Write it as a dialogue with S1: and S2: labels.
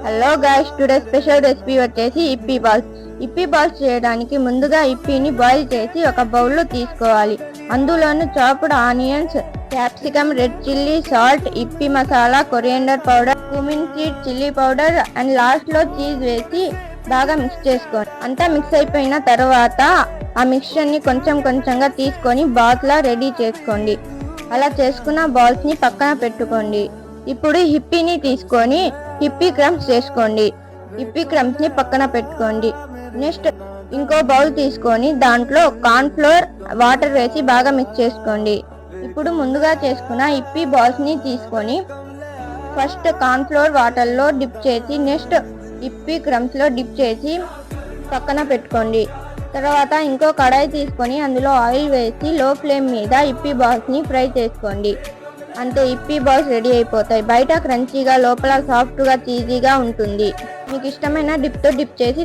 S1: Hello guys, today special recipe వచ్చేసి ఇప్పీ balls. ఇప్పీ balls చేయడానికి ముందుగా ఇప్పీని బాయిల్ చేసి ఒక బౌల్లో తీసుకోవాలి. అందులోని chopped onions, capsicum, red chilli, salt, ఇప్పీ masala, coriander powder, cumin seed, chilli powder and last లో చీజ్ వేసి బాగా మిక్స్ చేసుకోండి. అంతా మిక్స్ అయిపోయిన తర్వాత ఆ మిక్స్చర్ ని కొంచెం కొంచెంగా తీసుకొని బాల్స్ లా రెడీ చేసుకోండి. అలా చేసుకున్న బాల్స్ ని పక్కన పెట్టుకోండి. ఇప్పుడు హిప్పీని తీసుకొని హిప్పీ క్రమ్స్ చేసుకోండి. హిప్పీ క్రమ్స్ ని పక్కన పెట్టుకోండి. నెక్స్ట్ ఇంకో బౌల్ తీసుకొని దాంట్లో కార్న్ ఫ్లోర్, వాటర్ వేసి బాగా మిక్స్ చేసుకోండి. ఇప్పుడు ముందుగా చేసుకున్న హిప్పీ బాల్స్ ని తీసుకొని ఫస్ట్ కార్న్ ఫ్లోర్ వాటర్ లో డిప్ చేసి నెక్స్ట్ హిప్పీ క్రమ్స్ లో డిప్ చేసి పక్కన పెట్టుకోండి. తర్వాత ఇంకో కడాయి తీసుకొని అందులో ఆయిల్ వేసి లో ఫ్లేమ్ మీద హిప్పీ బాల్స్ ని ఫ్రై చేసుకోండి. అంతే, ఇప్పీ బాల్స్ రెడీ అయిపోతాయి. బయట క్రంచీగా, లోపల సాఫ్ట్ గా, చీజీగా ఉంటుంది. మీకు ఇష్టమైన డిప్ తో డిప్ చేసి